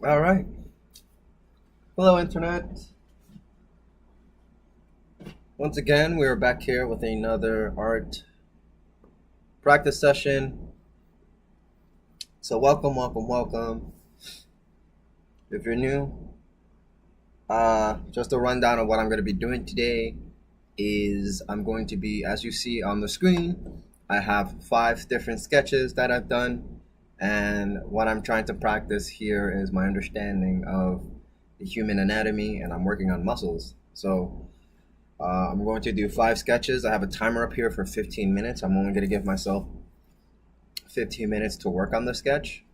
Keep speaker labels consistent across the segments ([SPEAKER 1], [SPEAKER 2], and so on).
[SPEAKER 1] All right. Hello, Internet. Once again, we are back here with another art practice session. So, welcome, welcome, welcome. If you're new, just a rundown of what I'm going to be doing today is I'm going to be, as you see on the screen, I have 5 different sketches that I've done. And what I'm trying to practice here is my understanding of the human anatomy, and I'm working on muscles. So, I'm going to do 5 sketches. I have a timer up here for 15 minutes. I'm only going to give myself 15 minutes to work on the sketch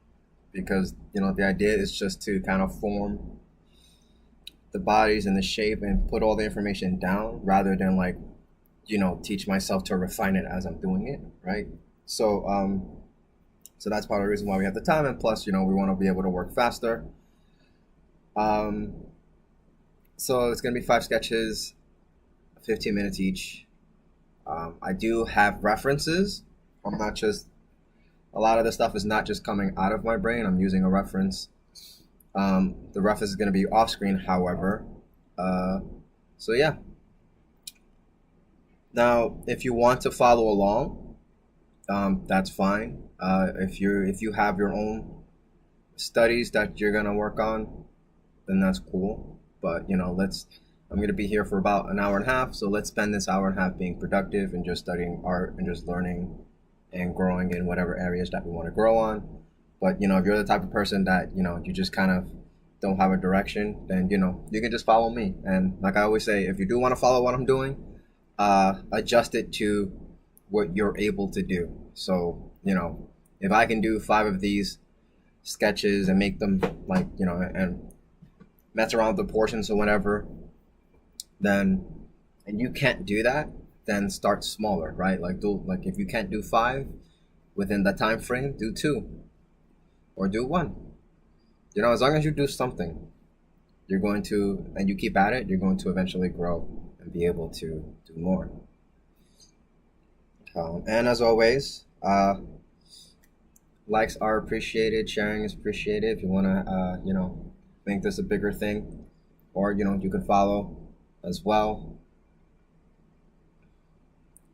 [SPEAKER 1] because, the idea is just to kind of form the bodies and the shape and put all the information down rather than teach myself to refine it as I'm doing it, right? So that's part of the reason why we have the time, and plus, we want to be able to work faster. So it's going to be 5 sketches, 15 minutes each. I do have references. I'm not just a lot of the stuff is not just coming out of my brain. I'm using a reference. The reference is going to be off screen, however. Uh, so yeah. Now, if you want to follow along, that's fine. If you have your own studies that you're gonna work on, then that's cool. But let's. I'm gonna be here for about an hour and a half, so let's spend this hour and a half being productive and just studying art and just learning and growing in whatever areas that we want to grow on. But if you're the type of person that you just kind of don't have a direction, then you can just follow me. And like I always say, if you do want to follow what I'm doing, adjust it to what you're able to do. So if I can do 5 of these sketches and make them like and mess around with the portions or whatever, then and you can't do that, then start smaller, right? Like if you can't do 5 within the time frame, do 2 or do 1. As long as you do something, you're going to, and you keep at it, you're going to eventually grow and be able to do more. And as always, likes are appreciated, sharing is appreciated. If you want to, make this a bigger thing, or you can follow as well.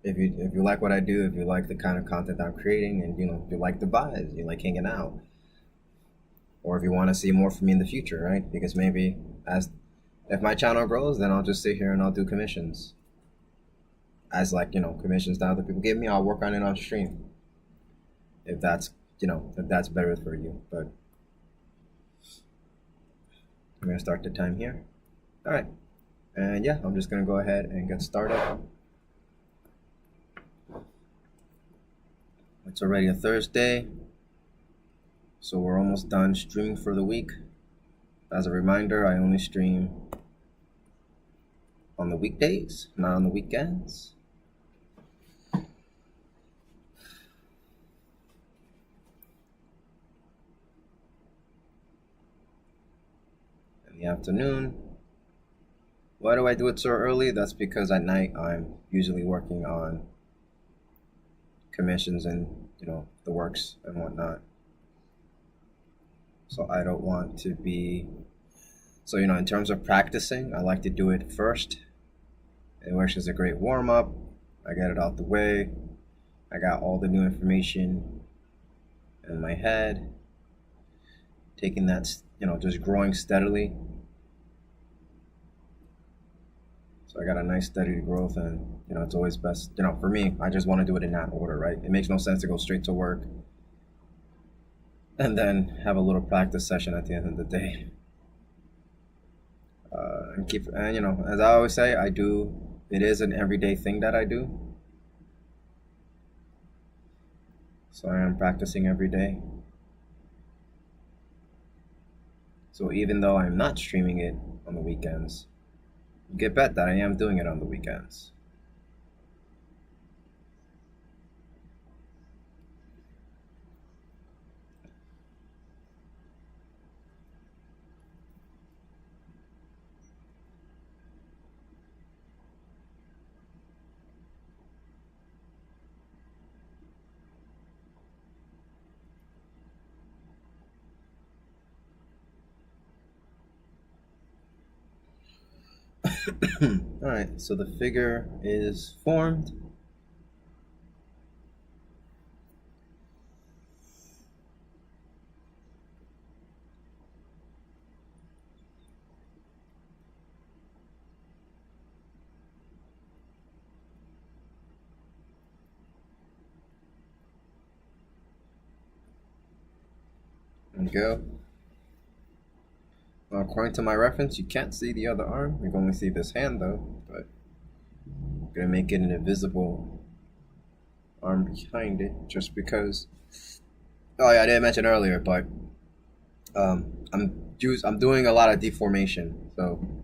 [SPEAKER 1] If you like what I do, if you like the kind of content I'm creating, and if you like the vibes, you like hanging out, or if you want to see more from me in the future, right? Because maybe if my channel grows, then I'll just sit here and I'll do commissions. As commissions that other people give me, I'll work on it on stream. If that's better for you. But I'm gonna start the time here. All right, and yeah, I'm just gonna go ahead and get started. It's already a Thursday, so we're almost done streaming for the week. As a reminder, I only stream on the weekdays, not on the weekends. In the afternoon. Why do I do it so early? That's because at night I'm usually working on commissions and the works and whatnot. So I don't want to be. So in terms of practicing, I like to do it first. It works as a great warm up. I get it out the way. I got all the new information in my head. Taking that, just growing steadily. So I got a nice steady growth, and it's always best. For me, I just want to do it in that order, right? It makes no sense to go straight to work and then have a little practice session at the end of the day. And as I always say, it is an everyday thing that I do. So I am practicing every day. So even though I'm not streaming it on the weekends, you can bet that I am doing it on the weekends. All right, so the figure is formed. And go. Well, according to my reference, you can't see the other arm. You can only see this hand though, but I'm gonna make it an invisible arm behind it just because. Oh yeah, I didn't mention earlier, but I'm doing a lot of deformation. So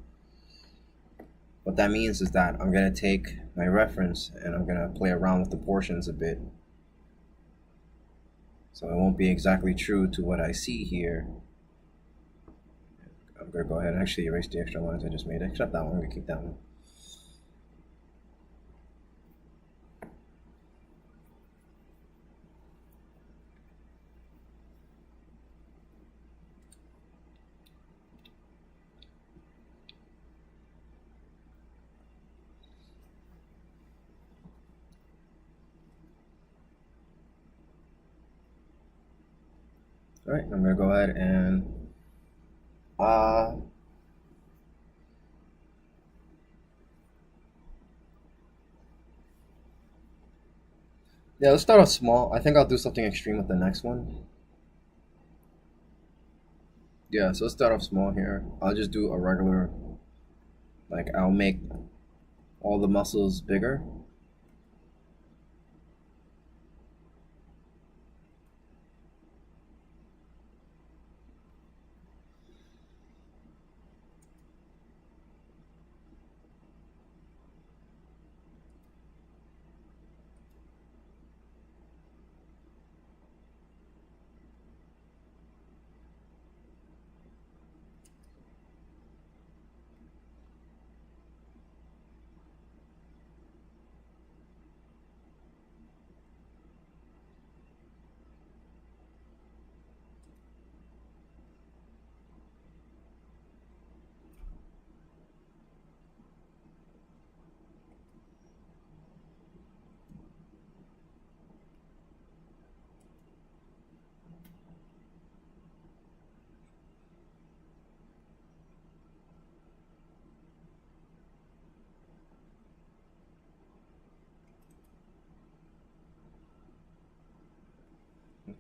[SPEAKER 1] what that means is that I'm gonna take my reference and I'm gonna play around with the portions a bit. So it won't be exactly true to what I see here. I'm gonna go ahead and actually erase the extra lines I just made, except that one. I'm gonna keep that one. All right, I'm gonna go ahead and uh yeah, let's start off small. I think I'll do something extreme with the next one. Yeah, so let's start off small here. I'll just do a regular, like I'll make all the muscles bigger.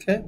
[SPEAKER 1] Okay.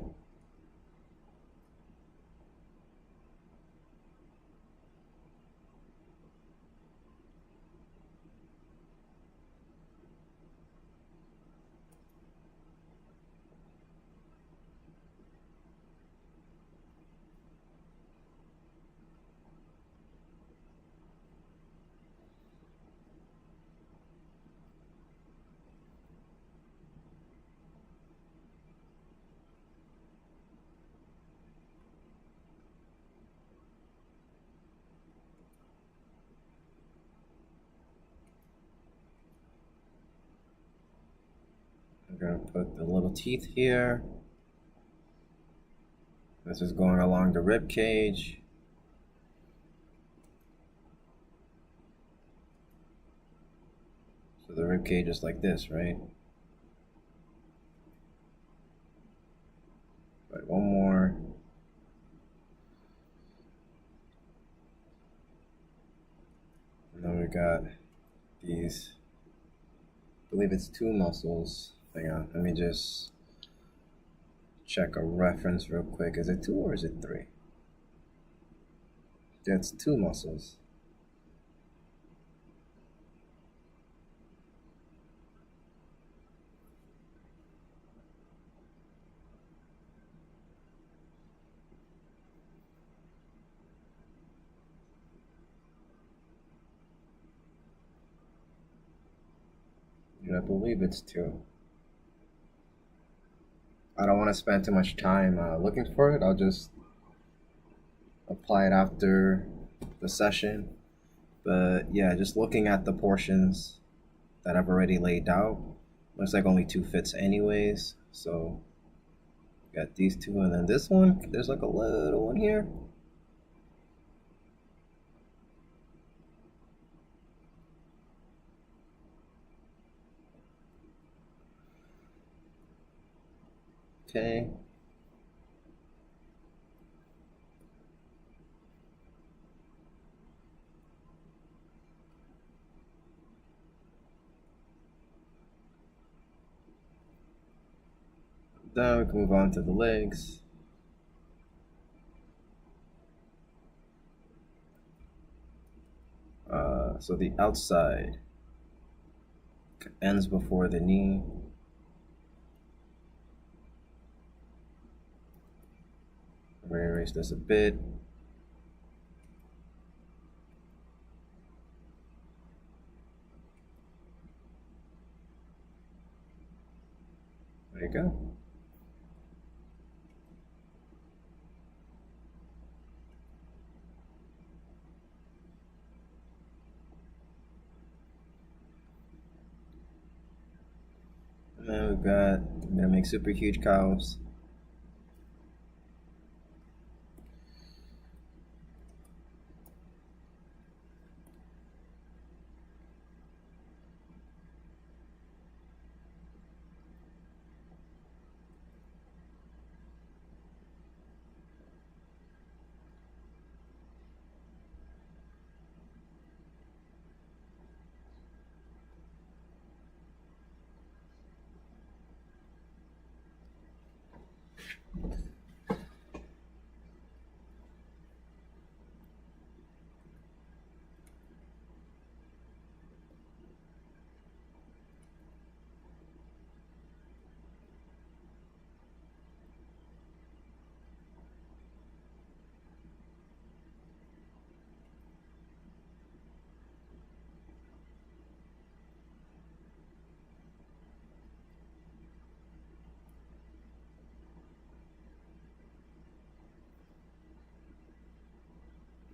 [SPEAKER 1] I'm gonna put the little teeth here. This is going along the rib cage. So the rib cage is like this, right? Right, one more. And then we got these, I believe it's two muscles. Hang on, let me just check a reference real quick. Is it two or is it three? That's two muscles. And I believe it's two. I don't want to spend too much time looking for it. I'll just apply it after the session. But yeah, just looking at the portions that I've already laid out, looks like only two fits anyways. So got these two, and then this one. There's like a little one here. Okay. Then we can move on to the legs. So the outside ends before the knee. I'm going to erase this a bit. There you go. And then we've got, I'm gonna make super huge cows.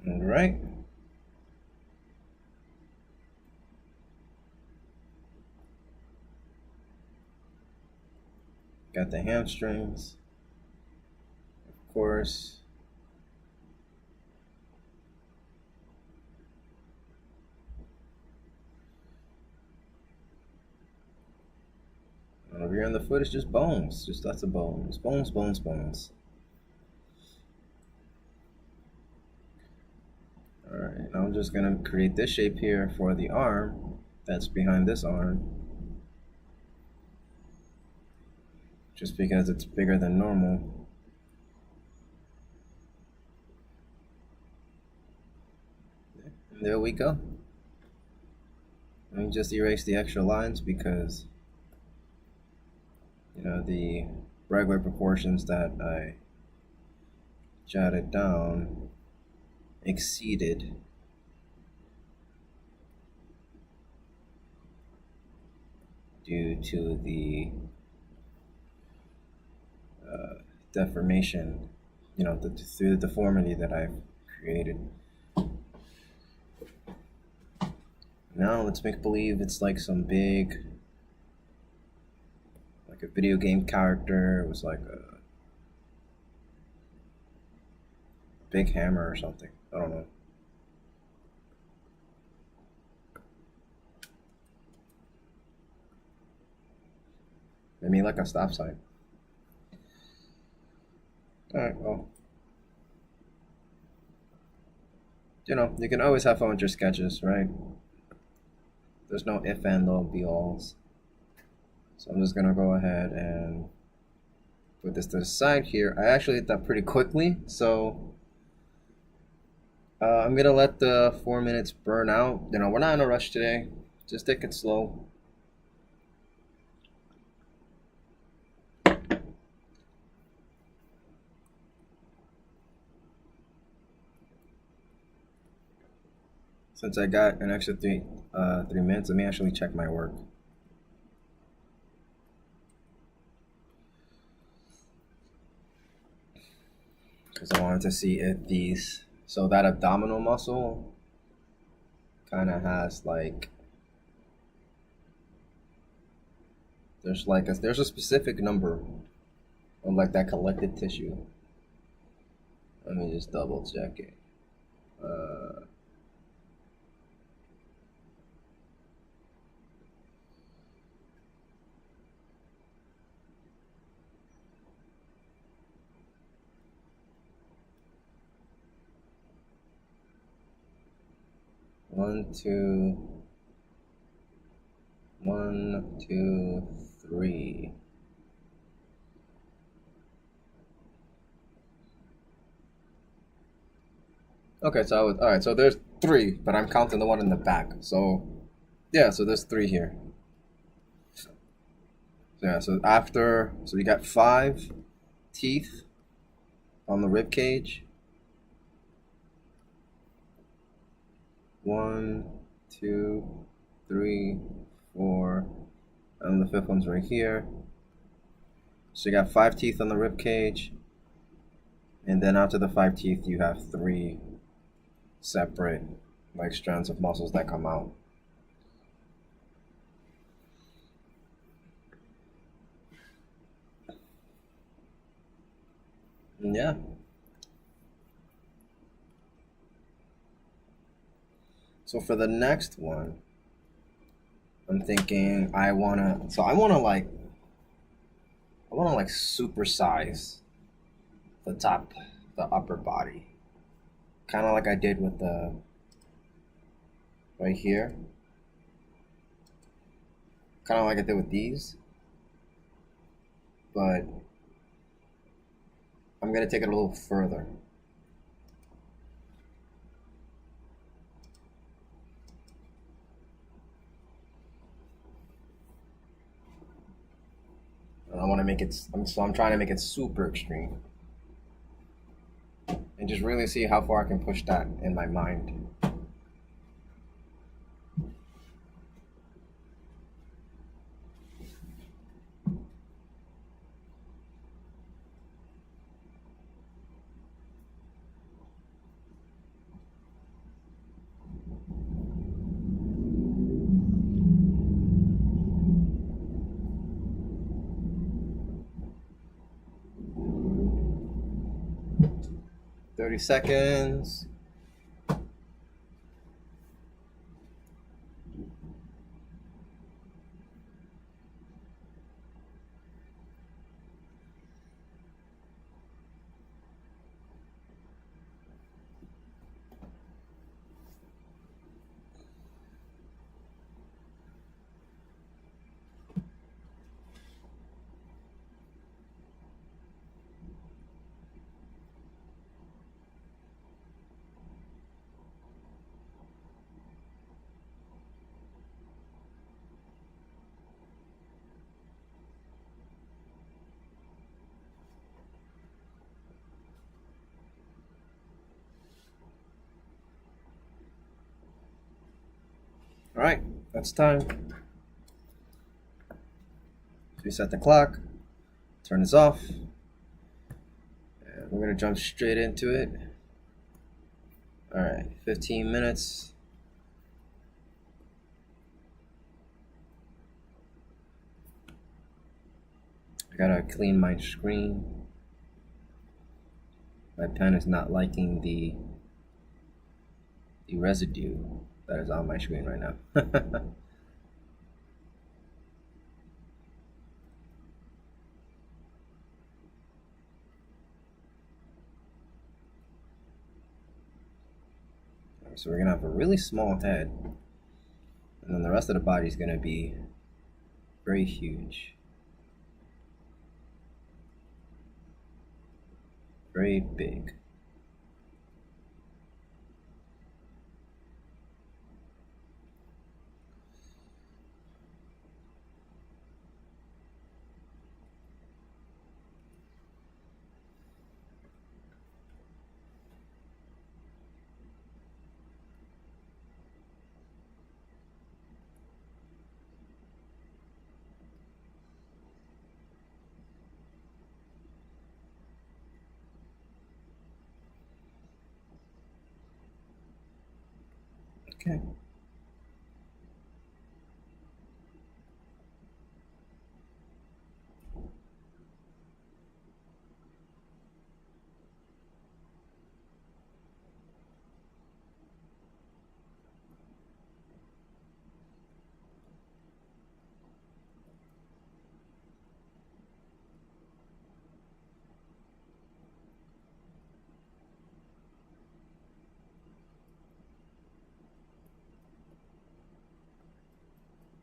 [SPEAKER 1] All right. Got the hamstrings, of course. And over here on the foot is just bones, just lots of bones, bones, bones, bones. All right, now I'm just gonna create this shape here for the arm that's behind this arm, just because it's bigger than normal. And there we go. Let me just erase the extra lines because, you know, the regular proportions that I jotted down exceeded due to the deformation, you know, through the deformity that I've created. Now let's make believe it's like some big, like a video game character. It was like a big hammer or something. I don't know. Maybe like a stop sign. Alright, well. You know, you can always have fun with your sketches, right? There's no if and or be alls. So I'm just gonna go ahead and put this to the side here. I actually did that pretty quickly, so I'm gonna let the 4 minutes burn out. You know, we're not in a rush today. Just take it slow. Since I got an extra 3 minutes, let me actually check my work. Because I wanted to see if these, so that abdominal muscle kind of has like, there's a specific number of like that collected tissue. Let me just double check it. Uh, 1, 2, 1, 2, 3. Okay, so all right. So there's 3, but I'm counting the one in the back. So yeah, so there's 3 here. So, yeah, so you got 5 teeth on the rib cage. 1, 2, 3, 4, and the 5th one's right here. So you got 5 teeth on the rib cage, and then after the 5 teeth, you have 3 separate like strands of muscles that come out. And yeah. So for the next one, I'm thinking I wanna like supersize the upper body, kind of like I did with the right here, kind of like I did with these, but I'm gonna take it a little further. And I want to make it. I'm trying to make it super extreme, and just really see how far I can push that in my mind. 30 seconds. All right, that's time. Reset the clock. Turn this off. And we're gonna jump straight into it. All right, 15 minutes. I gotta clean my screen. My pen is not liking the residue that is on my screen right now. So we're gonna have a really small head, and then the rest of the body is gonna be very huge, very big. Okay.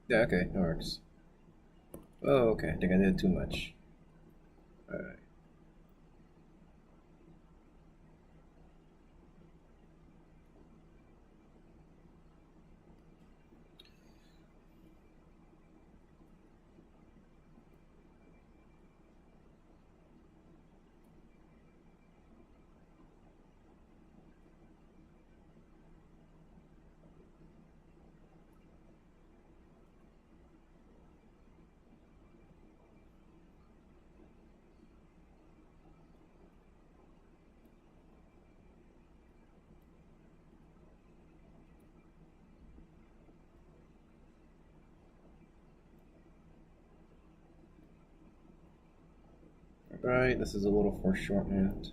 [SPEAKER 1] Yeah, okay, that works. Oh, okay, I think I did too much. Alright. Alright, this is a little foreshortened.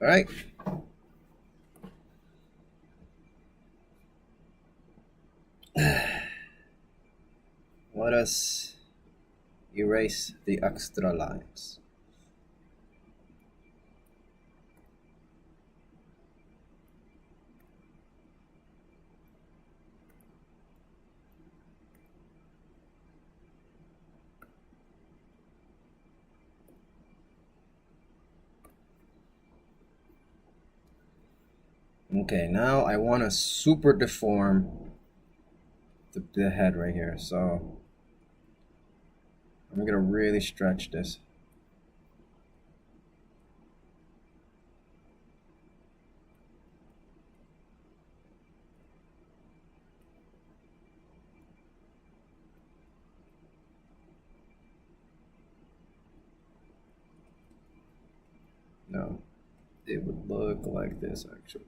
[SPEAKER 1] Alright. Let us erase the extra lines. Okay, now I want to super deform the head right here. So I'm gonna really stretch this. No, it would look like this actually.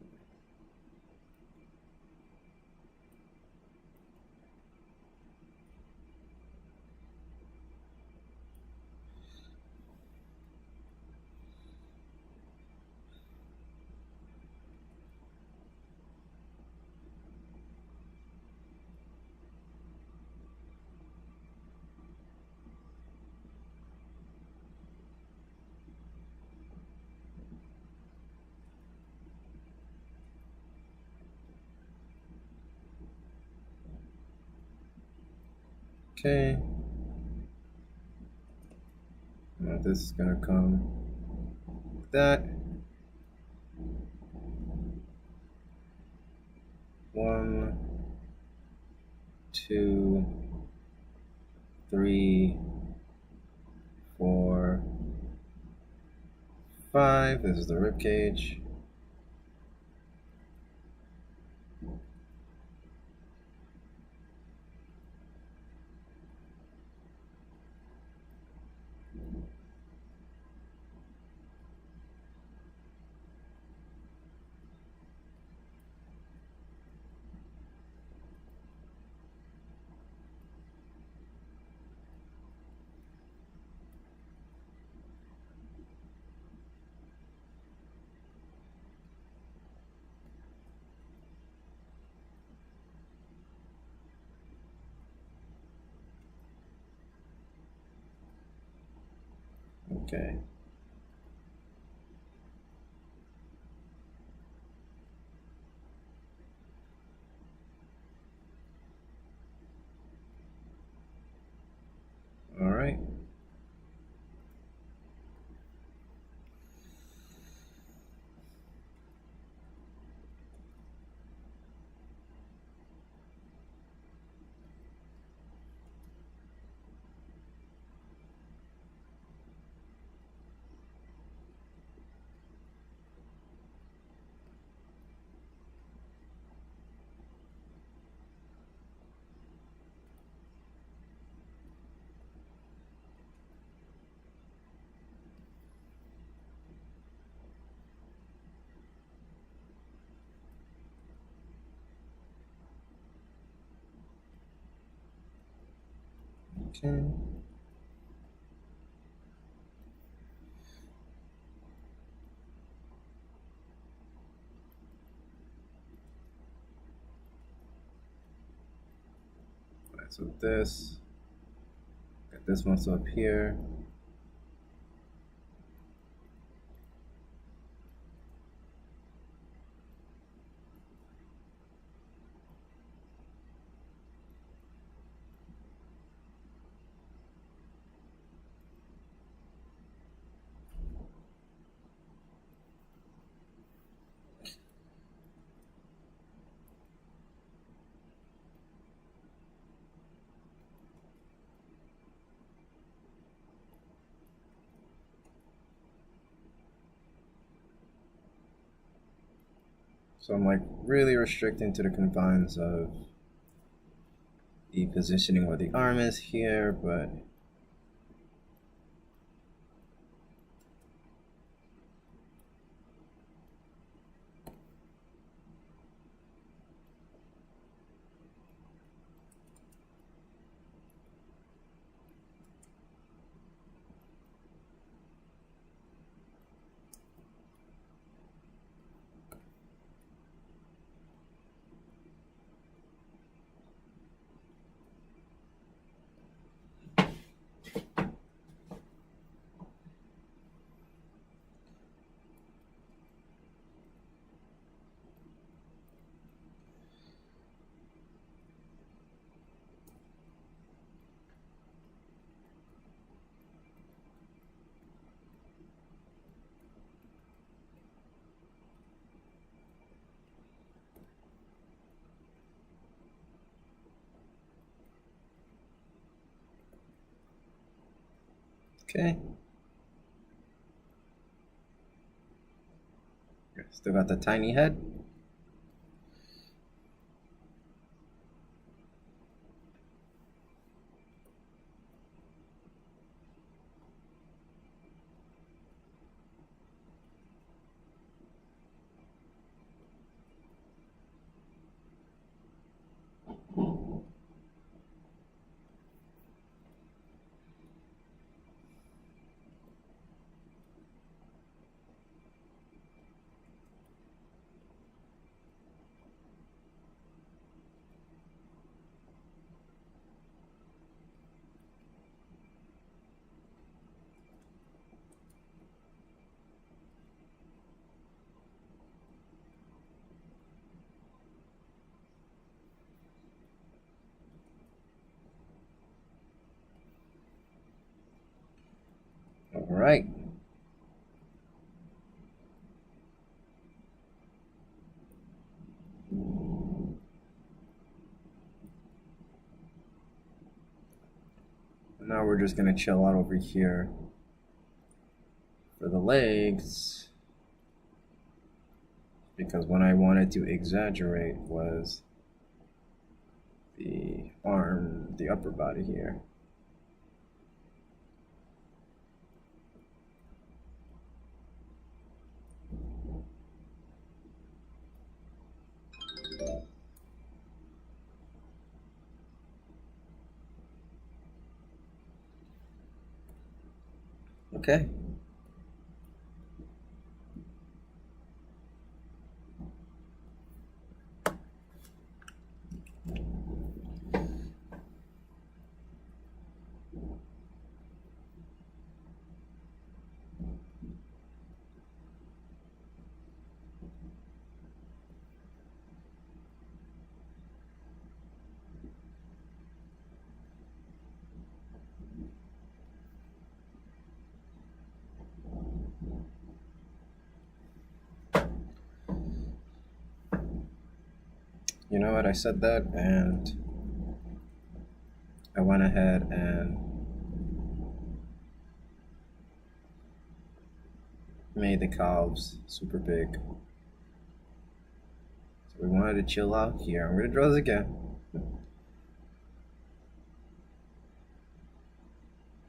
[SPEAKER 1] Okay. Now this is gonna come like that. 1, 2, 3, 4, 5. This is the rib cage. Okay. All right. Okay. All right, so this, got this one up here. So I'm like really restricting to the confines of the positioning where the arm is here, but okay. Still got the tiny head. right. Now we're just gonna chill out over here for the legs, because what I wanted to exaggerate was the arm, the upper body here. Okay. You know what? I said that, and I went ahead and made the calves super big. So we wanted to chill out here. I'm gonna draw this again.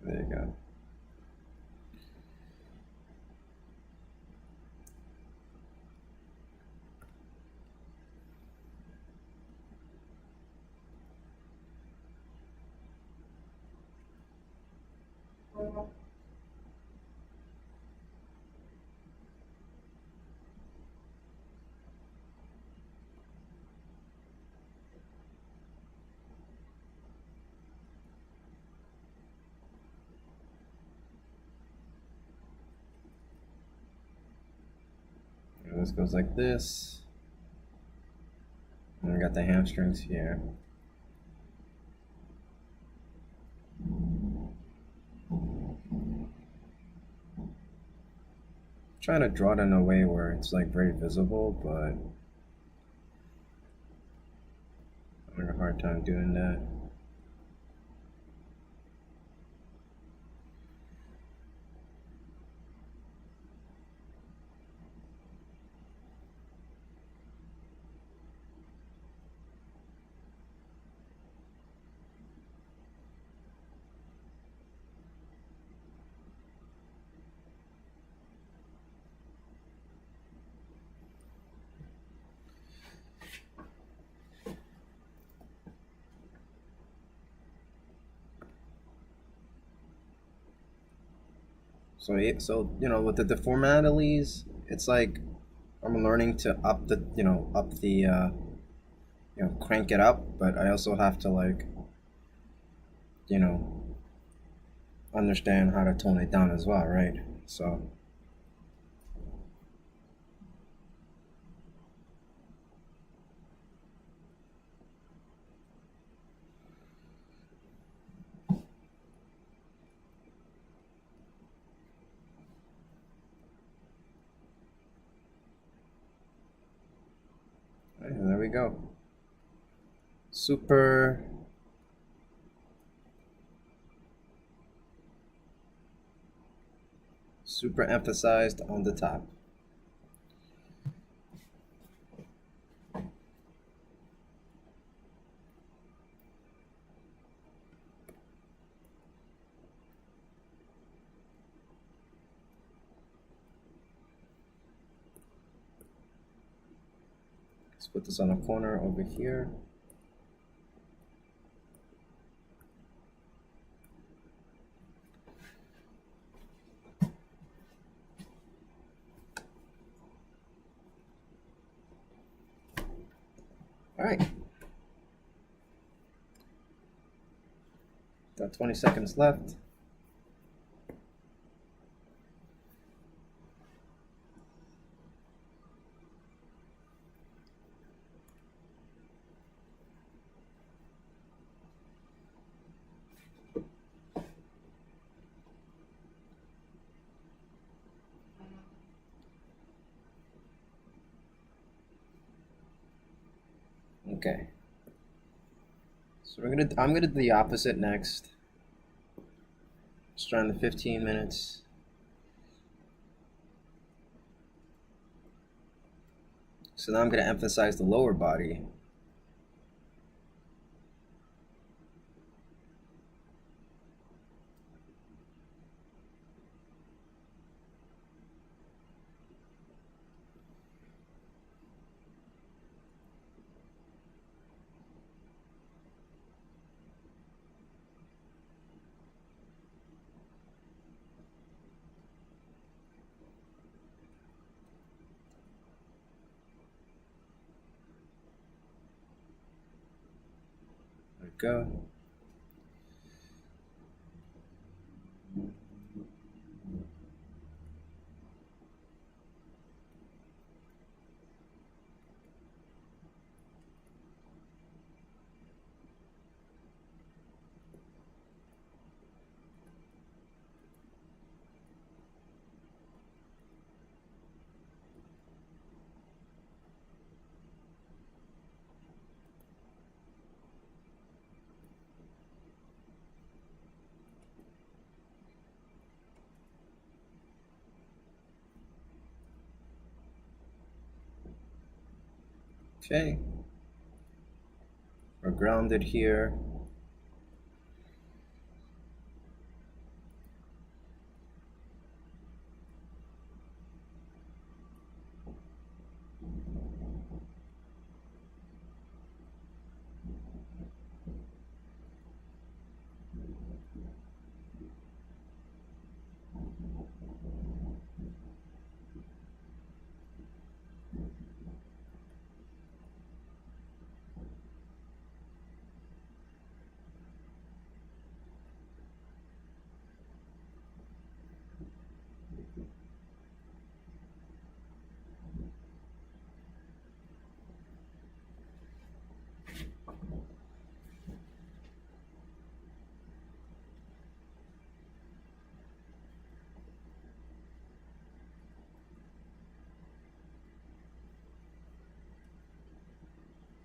[SPEAKER 1] There you go. And this goes like this. And we got the hamstrings here. Trying to draw it in a way where it's like very visible, but I'm having a hard time doing that. So you know, with the deformalities, it's like I'm learning to up the crank it up, but I also have to like you know understand how to tone it down as well, right? So and there we go. Super super emphasized on the top. Let's put this on a corner over here. All right. Got 20 seconds left. Okay. So I'm gonna do the opposite next. Start on the 15 minutes. So now I'm gonna emphasize the lower body. There we go. Okay. We're grounded here.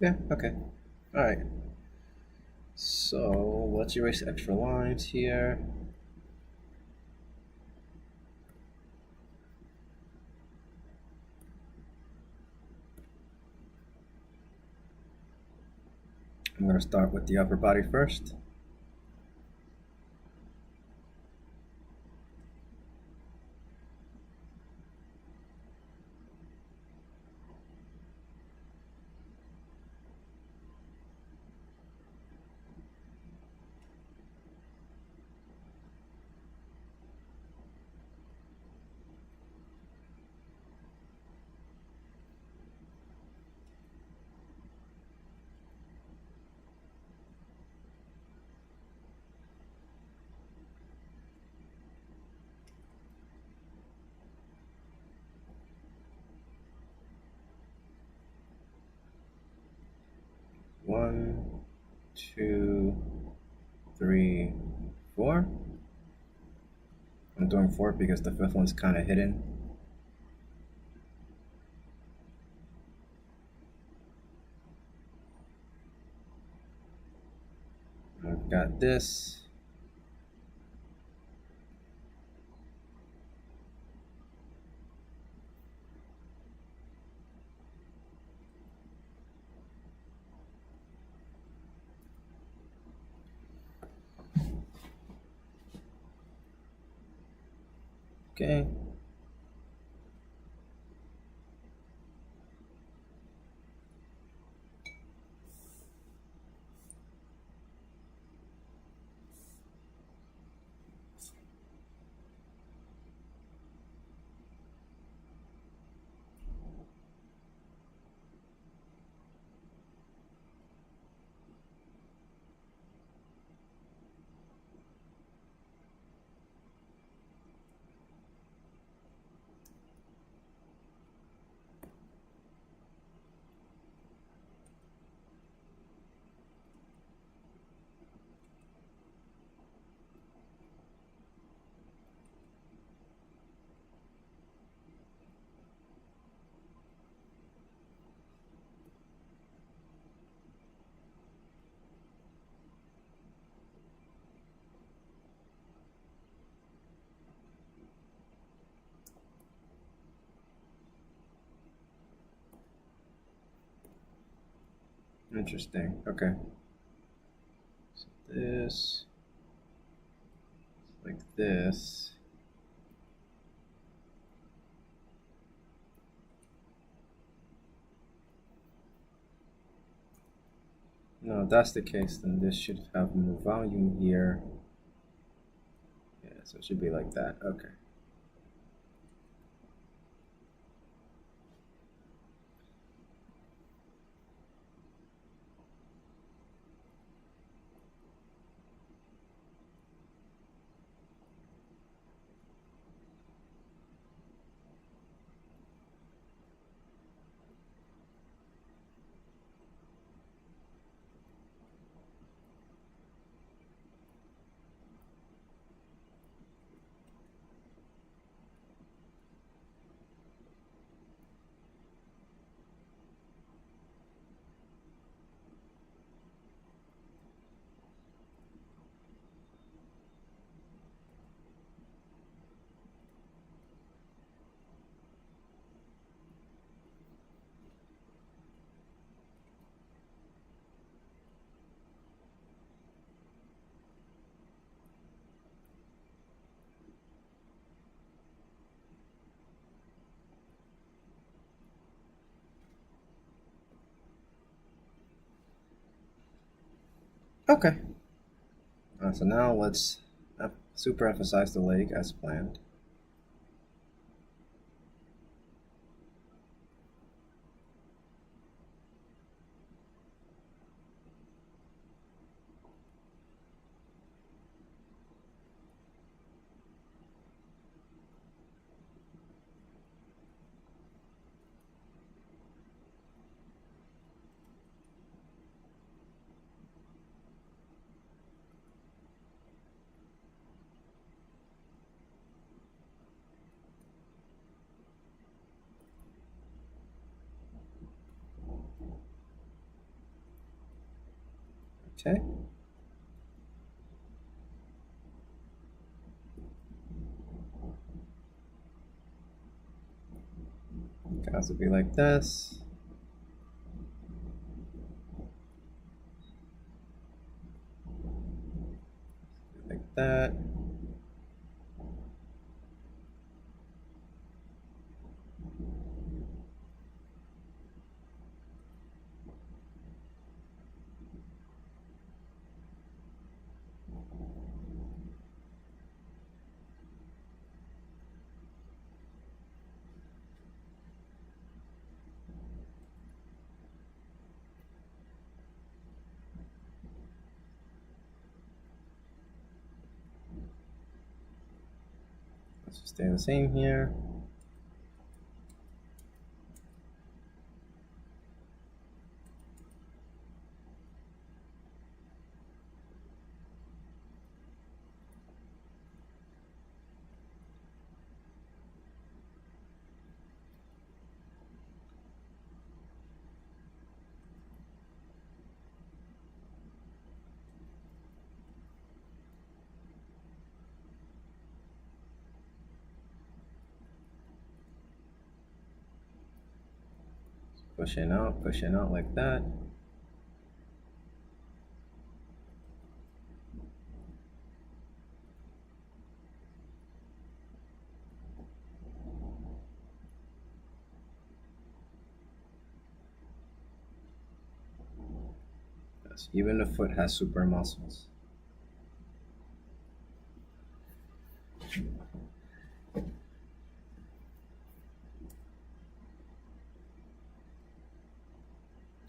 [SPEAKER 1] Yeah, okay. Alright. So let's erase extra lines here. I'm gonna start with the upper body first. One, two, three, four. I'm doing four because the fifth one's kind of hidden. I've got this. Okay. Interesting. Okay. So this, like this. No, if that's the case, then this should have more volume here. Yeah, so it should be like that. Okay. Okay. So now let's super emphasize the leg as planned. Okay. Calves will be like this. Like that. Let's just stay the same here. Pushing out like that. Yes, even the foot has super muscles.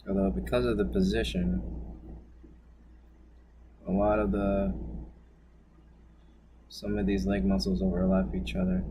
[SPEAKER 1] Although because of the position, a lot of some of these leg muscles overlap each other.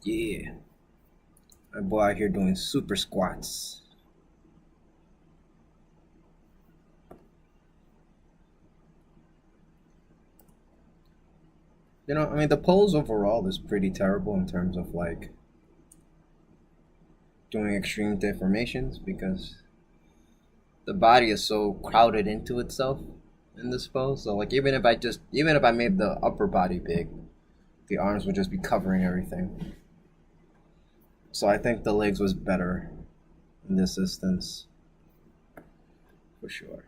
[SPEAKER 1] Yeah, my boy out here doing super squats. I mean, the pose overall is pretty terrible in terms of like doing extreme deformations because the body is so crowded into itself in this pose. So like even if I made the upper body big, the arms would just be covering everything. So I think the legs was better in this instance for sure.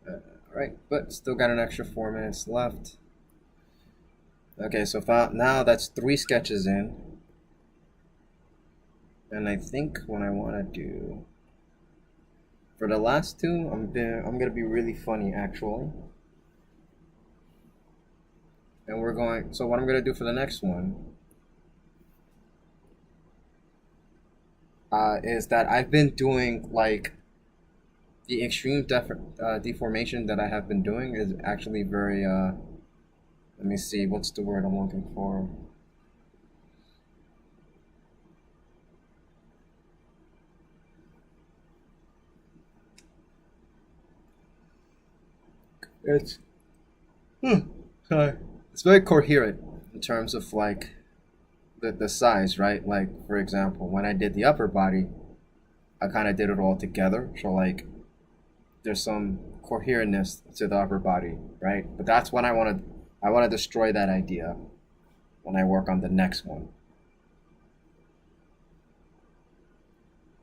[SPEAKER 1] All right, but still got an extra 4 minutes left. Okay, so now that's 3 sketches in, and I think what I want to do for the last two, I'm gonna be really funny actually, and we're going. So what I'm gonna do for the next one is that I've been doing like the extreme deformation that I have been doing is actually very. Let me see, what's the word I'm looking for? It's sorry. It's very coherent in terms of like the size, right? Like for example, when I did the upper body, I kind of did it all together. So like there's some coherentness to the upper body, right? But that's when I want to destroy that idea when I work on the next one.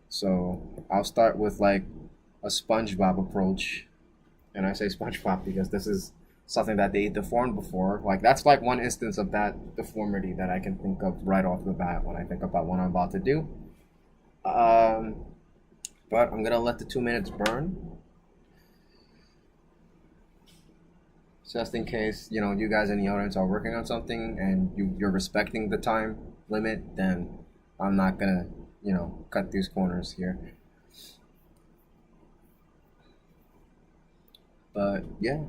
[SPEAKER 1] So I'll start with like a SpongeBob approach, and I say SpongeBob because this is something that they deformed before. Like that's like one instance of that deformity that I can think of right off the bat when I think about what I'm about to do. Um, but I'm gonna let the 2 minutes burn, just in case you guys in the audience are working on something and you're respecting the time limit. Then I'm not gonna cut these corners here. But yeah.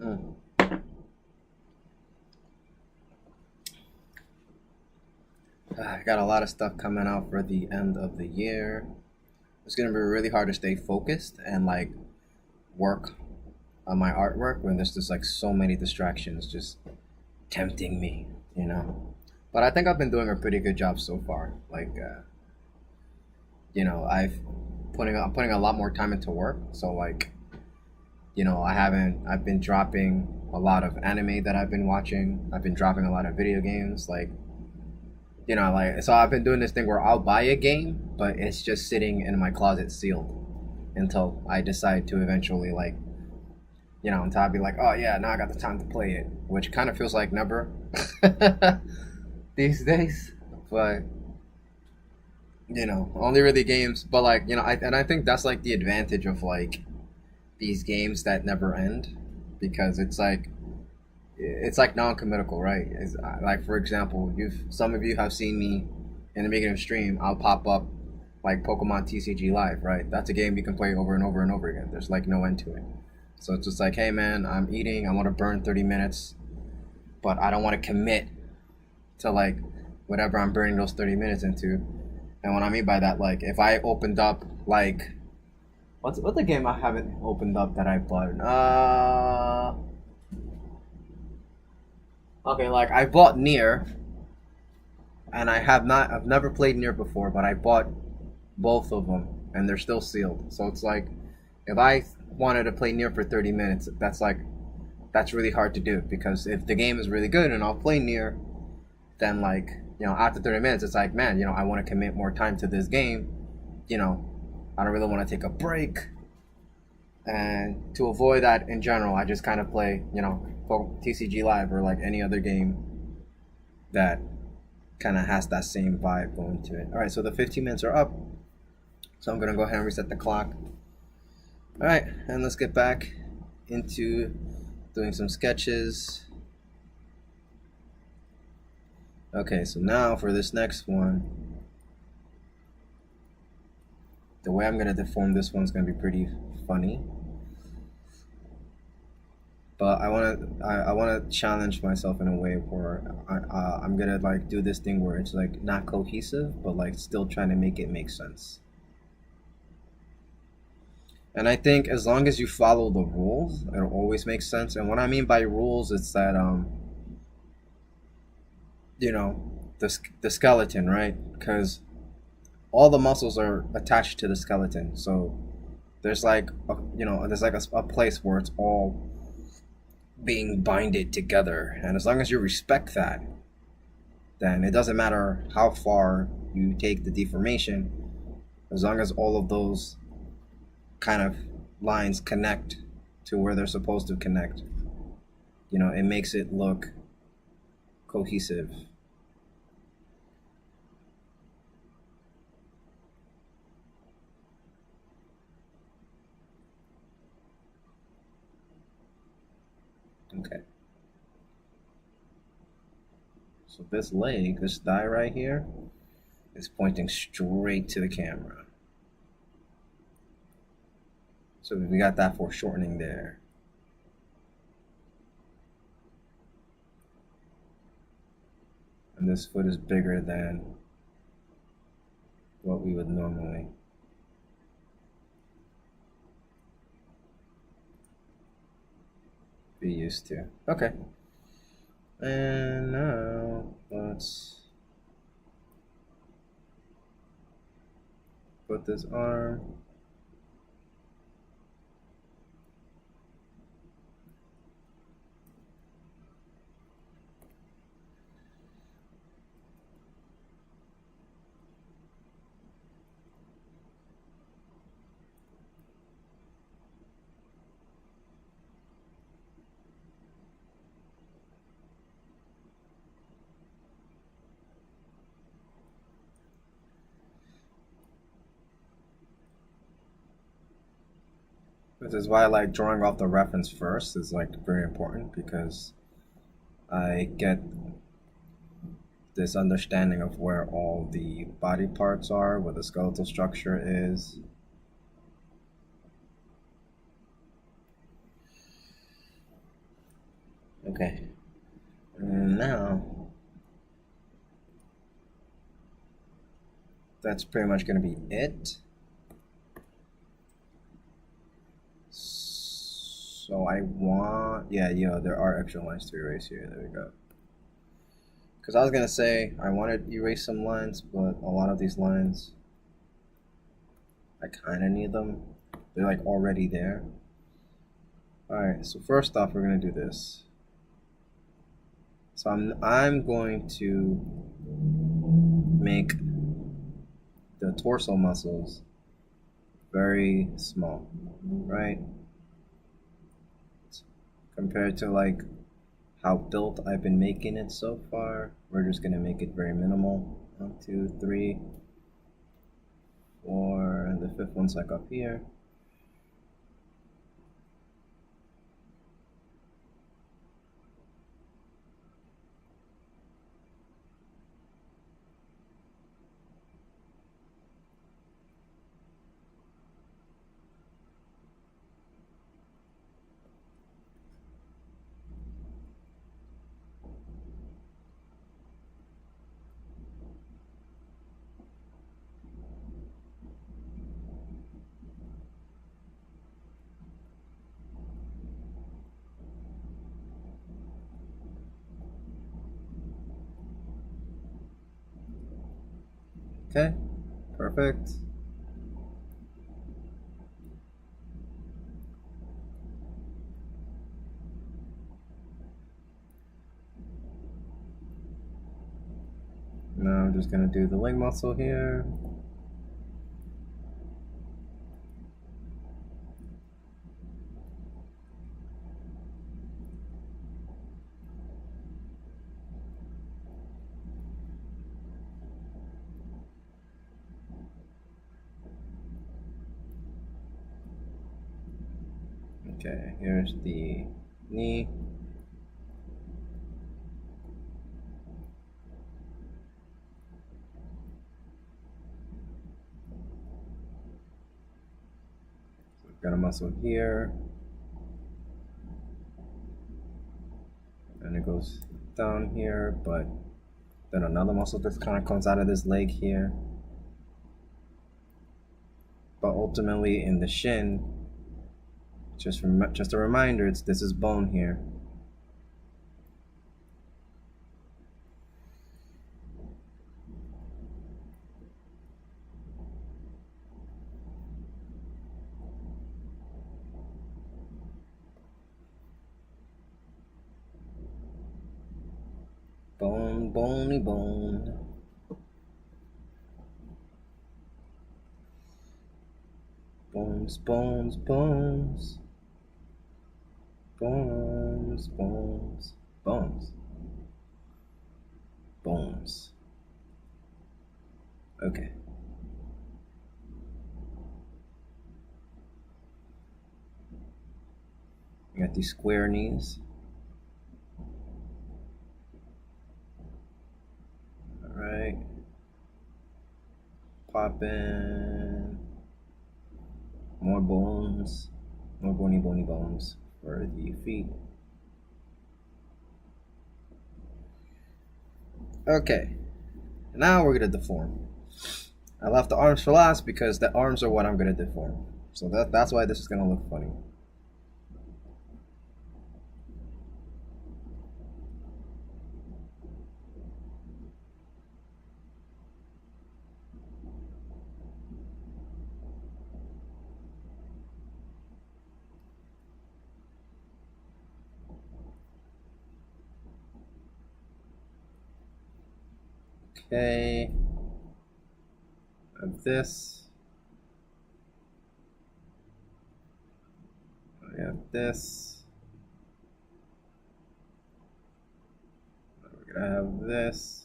[SPEAKER 1] Mm. I got a lot of stuff coming out for the end of the year. It's gonna be really hard to stay focused and like work on my artwork when there's just like so many distractions just tempting me. But I think I've been doing a pretty good job so far. Like, I'm putting a lot more time into work. So like, I've been dropping a lot of anime that I've been watching. I've been dropping a lot of video games. So I've been doing this thing where I'll buy a game, but it's just sitting in my closet sealed until I decide to eventually until I'll be like, oh yeah, now I got the time to play it, which kind of feels like never these days. But only really games. But like I think that's like the advantage of like these games that never end, because it's like non-committal, right? Like for example, you've some of you have seen me in the beginning of stream. I'll pop up like Pokemon TCG Live, right? That's a game you can play over and over and over again. There's like no end to it. So it's just like, hey man, I'm eating. I want to burn 30 minutes, but I don't want to commit to like whatever I'm burning those 30 minutes into. And what I mean by that, like if I opened up like what's the game I haven't opened up that I bought? Okay, like I bought Near, and I've never played Near before, but I bought both of them, and they're still sealed. So it's like, if I wanted to play Near for 30 minutes, that's really hard to do, because if the game is really good and I'll play Near, then like after 30 minutes, it's like, man, I want to commit more time to this game. You know, I don't really want to take a break, and to avoid that in general, I just kind of play TCG Live or like any other game that kind of has that same vibe going to it. All right, so the 15 minutes are up, so I'm gonna go ahead and reset the clock. All right, and let's get back into doing some sketches. Okay, so now for this next one, the way I'm gonna deform this one's gonna be pretty funny. But I wanna challenge myself in a way where I'm gonna like do this thing where it's like not cohesive, but like still trying to make it make sense. And I think as long as you follow the rules, it'll always make sense. And what I mean by rules, it's that you know, the skeleton, right? Because all the muscles are attached to the skeleton, so there's like there's like a place where it's all being binded together, and as long as you respect that, then it doesn't matter how far you take the deformation, as long as all of those kind of lines connect to where they're supposed to connect, it makes it look cohesive. Okay, so this leg, this thigh right here, is pointing straight to the camera. So we got that foreshortening there. And this foot is bigger than what we would normally. Be used to. Okay. And now let's put this arm. Which is why I like drawing off the reference first is like very important because I get this understanding of where all the body parts are, where the skeletal structure is. Okay. And now that's pretty much going to be it. So I want, yeah, there are extra lines to erase here. There we go. Because I was gonna say I wanted to erase some lines, but a lot of these lines, I kind of need them. They're like already there. All right. So first off, we're gonna do this. So I'm going to make the torso muscles very small, right? Compared to like how built I've been making it so far, we're just gonna make it very minimal. 1, 2, 3, 4, and the fifth one's like up here. Okay, perfect. Now I'm just gonna do the leg muscle here. Okay, here's the knee. Got a muscle here, and it goes down here, but then another muscle just kind of comes out of this leg here. But ultimately, in the shin, just a reminder, this is bone here. Bone, bony bone. Bones, bones, bones. Bones, bones, bones. Bones. Okay. You got these square knees. Alright. Pop in. More bones. More bony, bony bones for the feet. Okay. Now we're gonna deform. I left the arms for last because the arms are what I'm gonna deform. So that's why this is gonna look funny. Okay. I have this. I have this. We're gonna have this.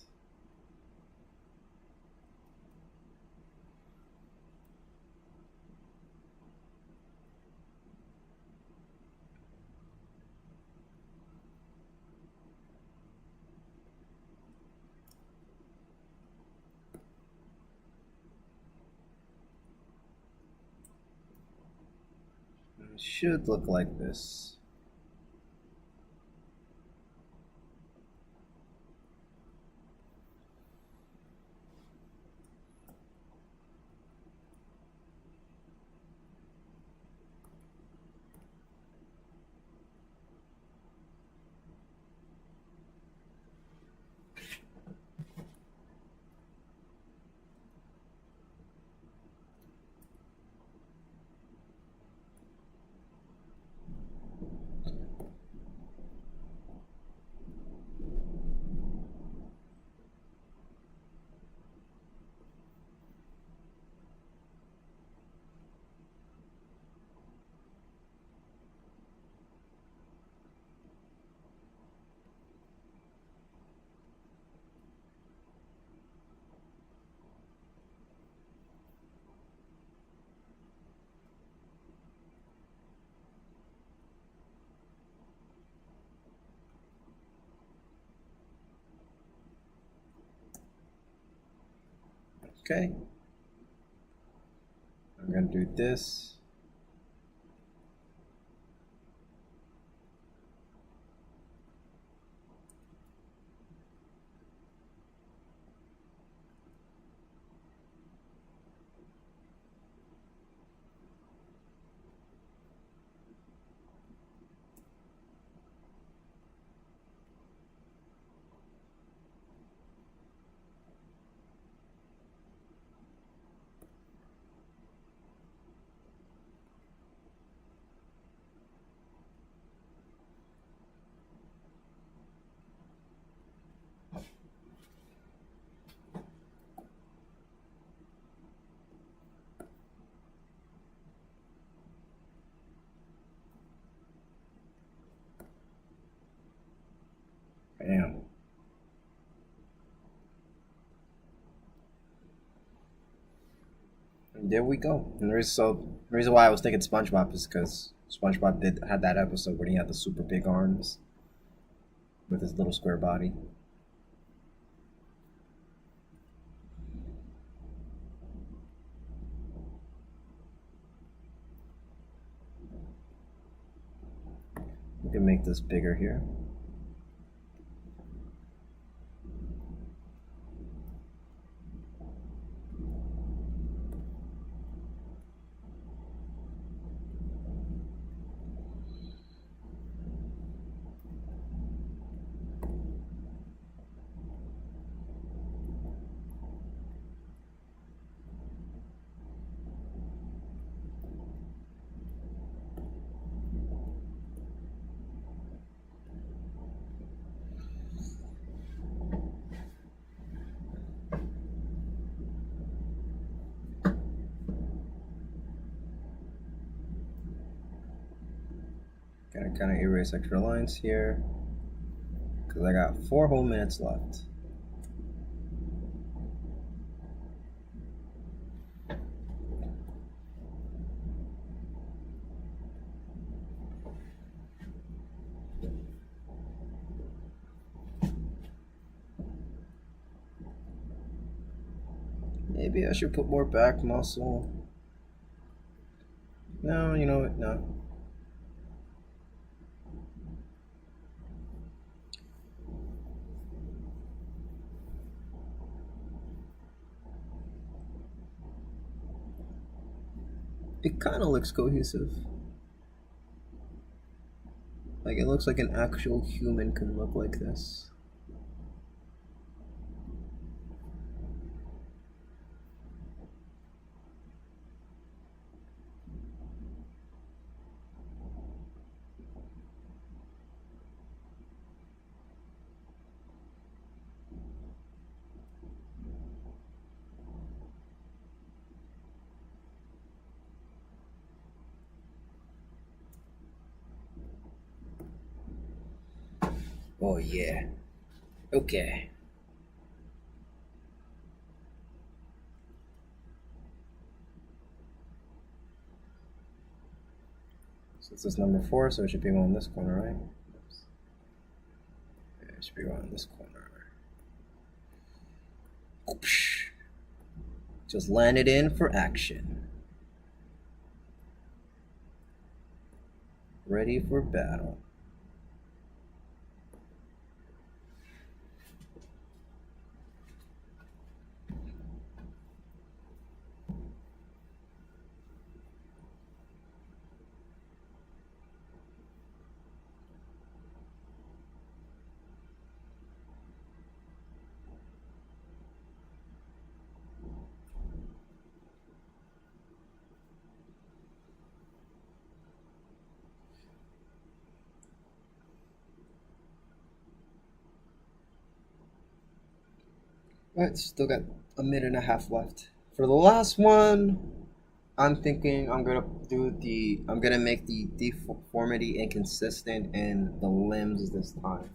[SPEAKER 1] It should look like this. Okay. I'm gonna do this. Bam. And there we go. And the reason why I was thinking SpongeBob is because SpongeBob had that episode where he had the super big arms with his little square body. can make this bigger here. Gonna kind of erase extra lines here because I got 4 whole minutes left. Maybe I should put more back muscle. No, you know what? No. It kind of looks cohesive. Like it looks like an actual human can look like this. Oh yeah. Okay. So this is number 4, so it should be going in this corner, right? Yeah, it should be going in this corner. Just land it in for action. Ready for battle. Alright, still got a minute and a half left. For the last one, I'm thinking I'm gonna make the deformity inconsistent in the limbs this time.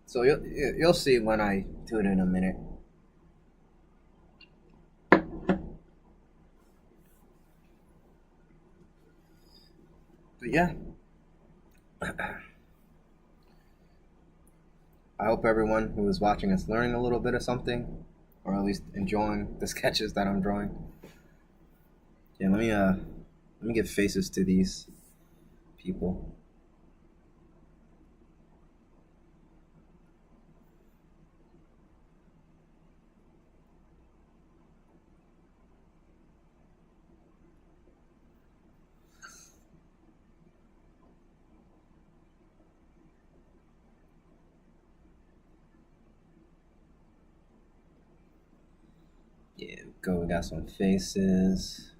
[SPEAKER 1] So you'll see when I do it in a minute. But yeah. I hope everyone who is watching is learning a little bit of something, or at least enjoying the sketches that I'm drawing. Yeah, let me give faces to these people. Yeah, go. We got some faces.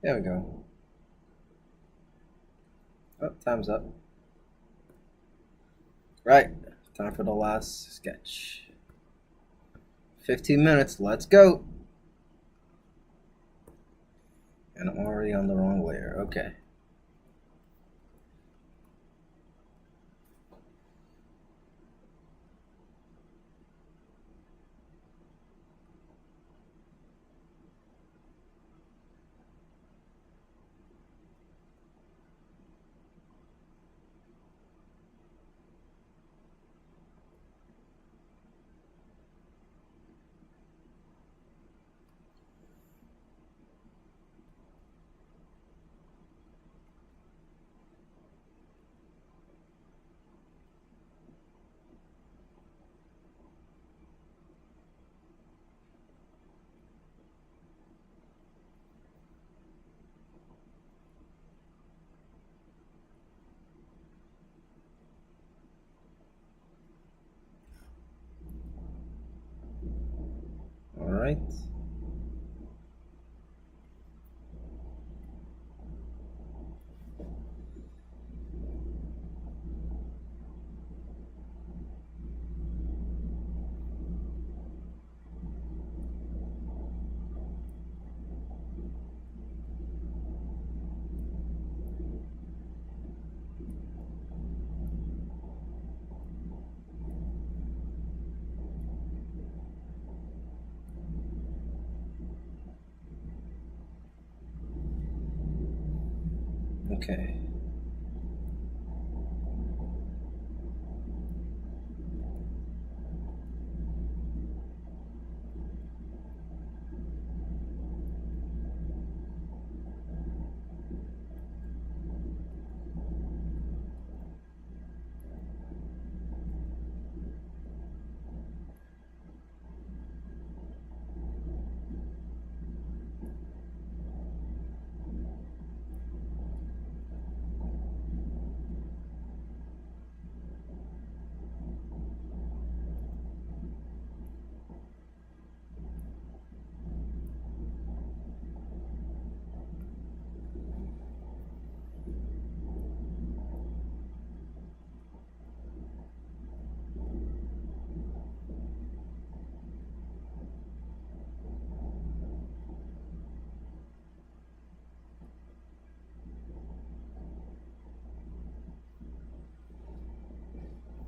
[SPEAKER 1] There we go. Oh, time's up. Right, time for the last sketch. 15 minutes, let's go. And I'm already on the wrong layer. Okay. All right. Okay.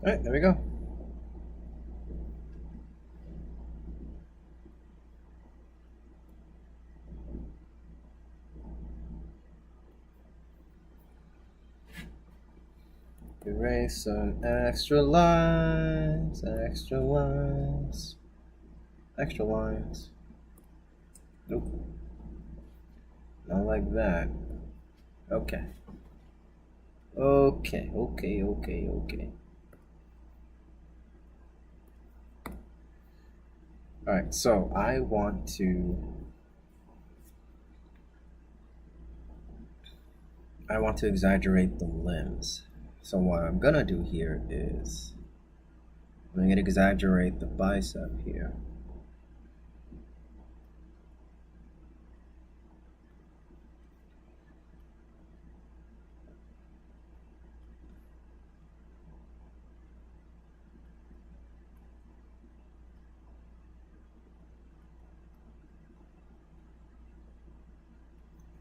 [SPEAKER 1] All right, there we go. Erase some extra lines, extra lines, extra lines. Nope, not like that. Okay. Okay. All right, so I want to exaggerate the limbs. So what I'm gonna do here is I'm gonna exaggerate the bicep here.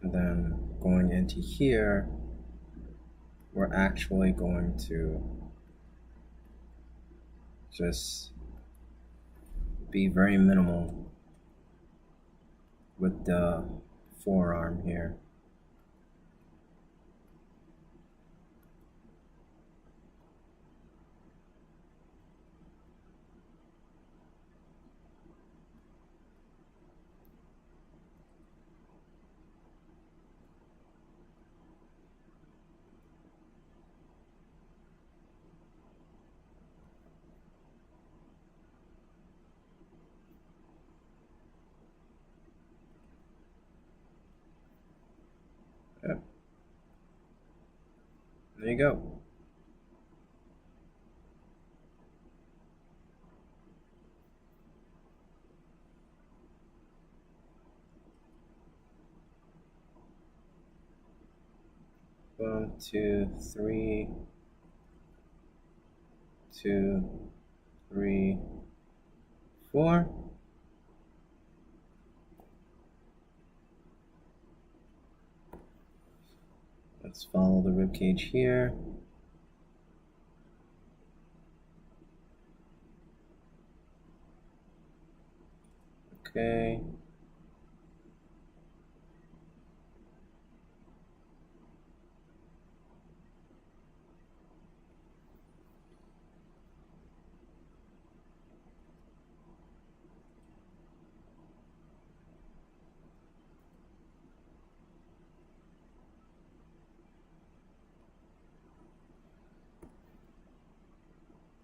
[SPEAKER 1] And then going into here, we're actually going to just be very minimal with the forearm here. Yep. There you go. One, two, three, 2, 3, 4. Let's follow the rib cage here. Okay.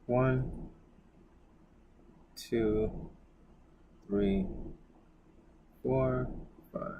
[SPEAKER 1] One, two, three, four, five.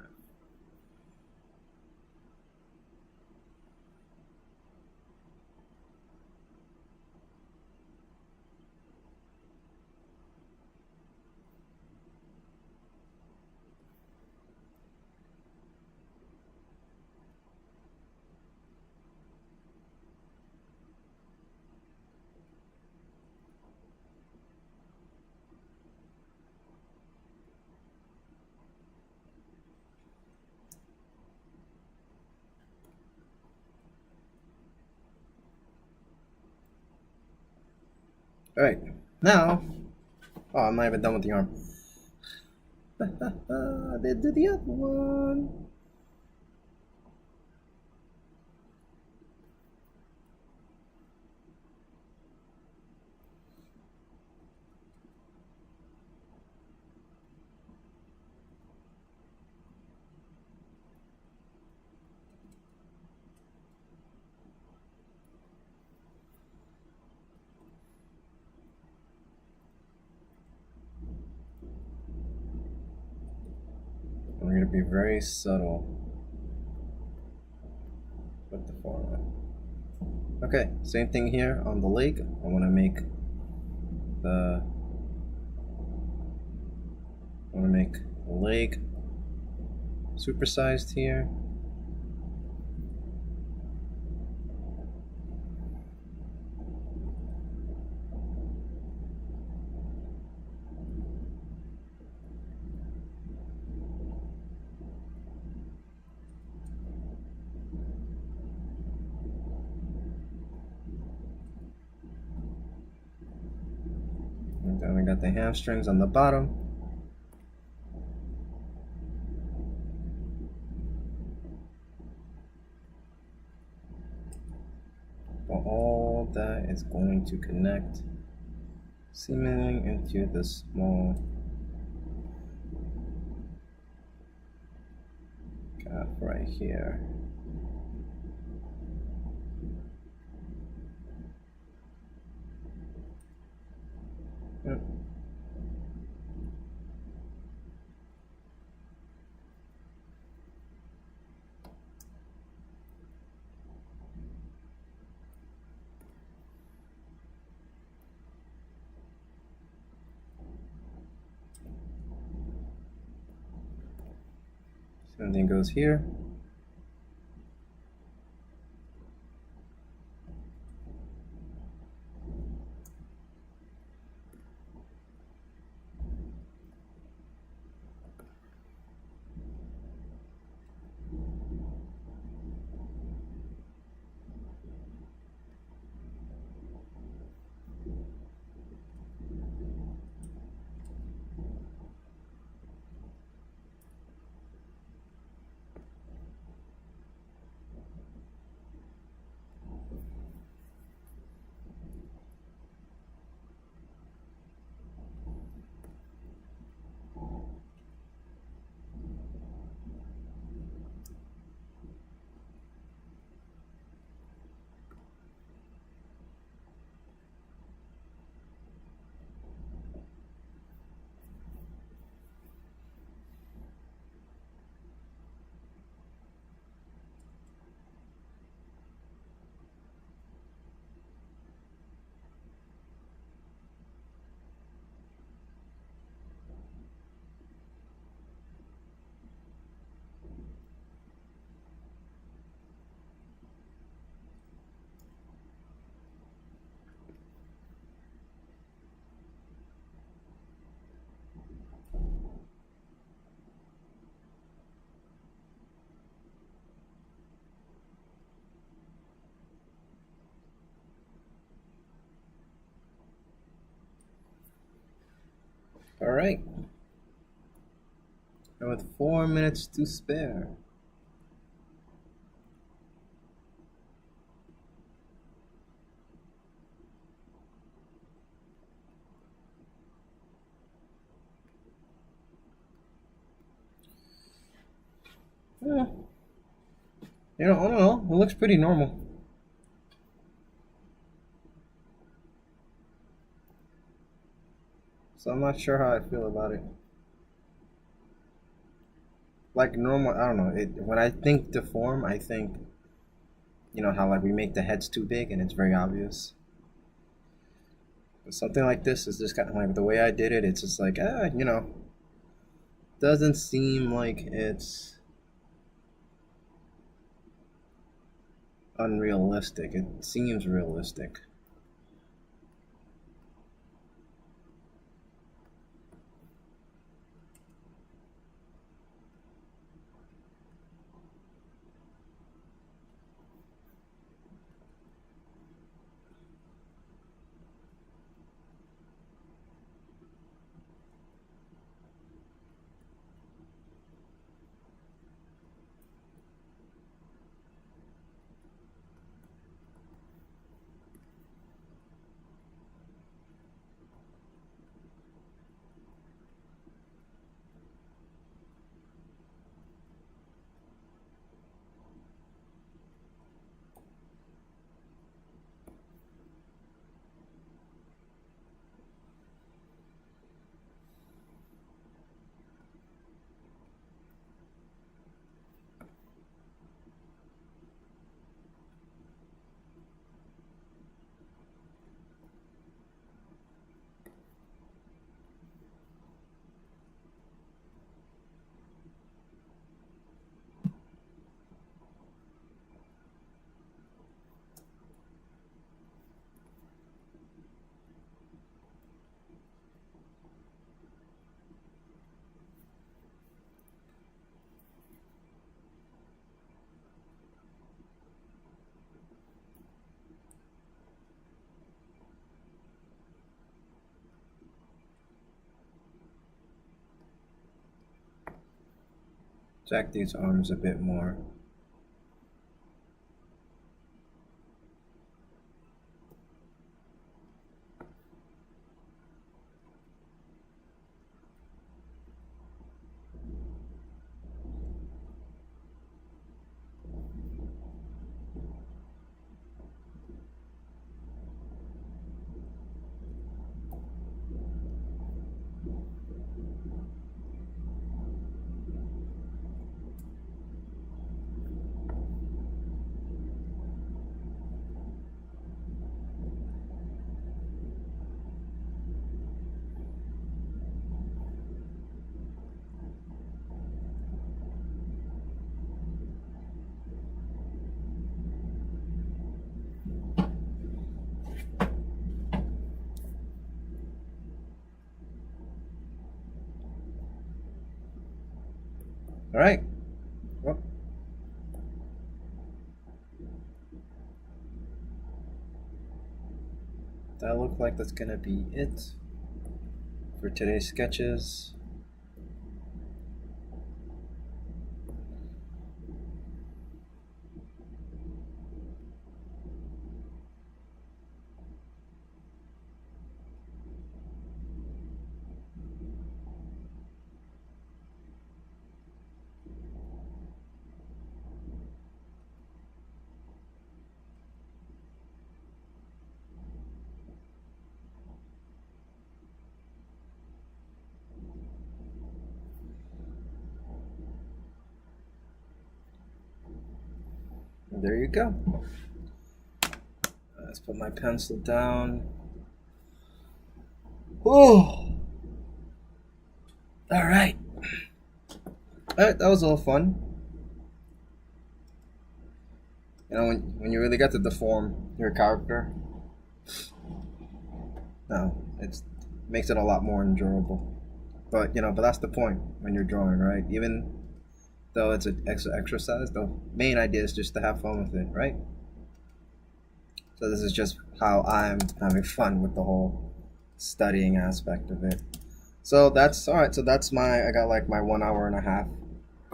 [SPEAKER 1] All right, now, oh, I'm not even done with the arm. They do the other one. I'm going to be very subtle with the forearm. Okay, same thing here on the leg. I want to make the leg supersized here. And then we got the hamstrings on the bottom. But all that is going to connect seemingly into the small calf right here. Yep. Same thing goes here. All right. And with 4 minutes to spare. Yeah. I don't know. It looks pretty normal. So I'm not sure how I feel about it. Like normal, I don't know. When I think deform, I think how like we make the heads too big and it's very obvious. But something like this is just kind of like the way I did it. It's just like doesn't seem like it's unrealistic. It seems realistic. Jack these arms a bit more. All right. Well, that looks like that's gonna be it for today's sketches. And there you go. Let's put my pencil down. Oh, all right. All right, that was a little fun. When you really get to deform your character, no, it makes it a lot more enjoyable. But that's the point when you're drawing, right? Even though it's an extra exercise, the main idea is just to have fun with it, right? So this is just how I'm having fun with the whole studying aspect of it. So that's all right. So that's I got like my 1 hour and a half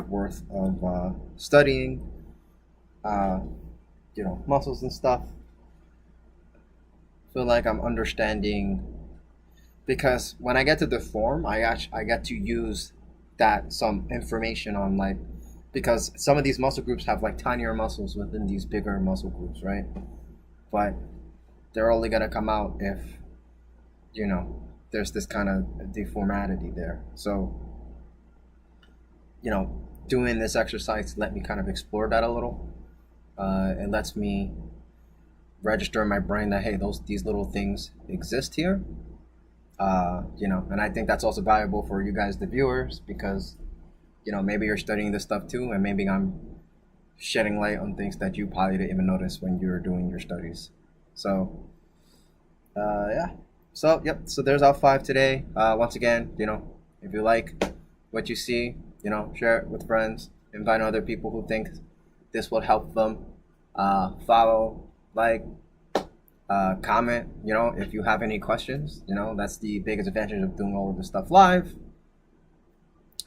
[SPEAKER 1] worth of studying, uh, muscles and stuff. Feel like I'm understanding because when I get to the form, I get to use that some information on like because some of these muscle groups have like tinier muscles within these bigger muscle groups, right? But they're only gonna come out if there's this kind of deformity there. So doing this exercise let me kind of explore that a little. It lets me register in my brain that hey, these little things exist here. And I think that's also valuable for you guys, the viewers, because maybe you're studying this stuff too, and maybe I'm shedding light on things that you probably didn't even notice when you were doing your studies. So, yeah. So, yep. So there's our 5 today. Once again, if you like what you see, share it with friends, invite other people who think this will help them. Follow, like, comment, if you have any questions. That's the biggest advantage of doing all of this stuff live.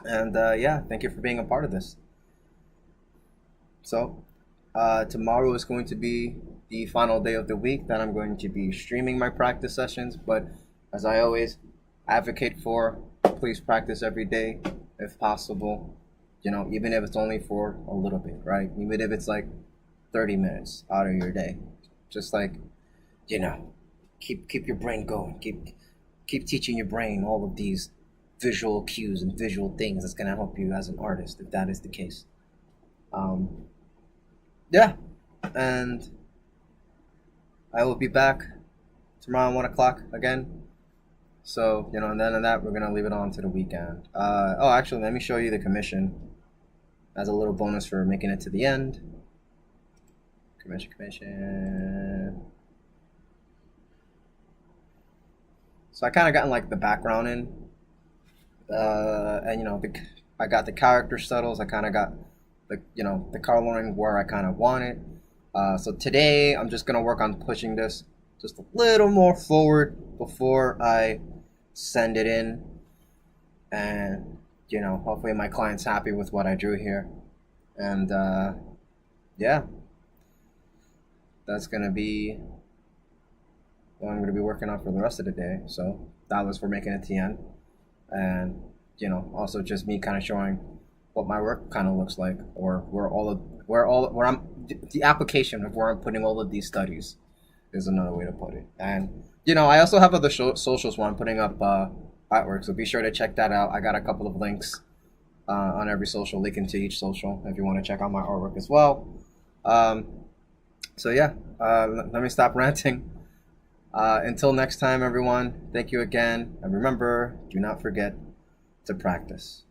[SPEAKER 1] And yeah, thank you for being a part of this. So tomorrow is going to be the final day of the week that I'm going to be streaming my practice sessions. But as I always advocate for, please practice every day if possible. Even if it's only for a little bit, right? Even if it's like 30 minutes out of your day, just like keep your brain going. Keep teaching your brain all of these visual cues and visual things that's gonna help you as an artist, if that is the case. Yeah, and I will be back tomorrow at 1 o'clock again. So and then on that we're gonna leave it on to the weekend. Oh, actually, let me show you the commission as a little bonus for making it to the end. Commission. So I kind of gotten like the background in, and I got the character settles. I kind of got the coloring where I kind of want it. So today I'm just gonna work on pushing this just a little more forward before I send it in, and hopefully my client's happy with what I drew here, and yeah, that's gonna be what I'm gonna be working on for the rest of the day. So that was for making it to the end, and also just me kind of showing what my work kind of looks like, or where I'm the application of where I'm putting all of these studies is another way to put it. And I also have other socials where I'm putting up artwork, so be sure to check that out. I got a couple of links on every social, linking to each social if you want to check out my artwork as well. So yeah, let me stop ranting. Until next time, everyone, thank you again, and remember, do not forget to practice.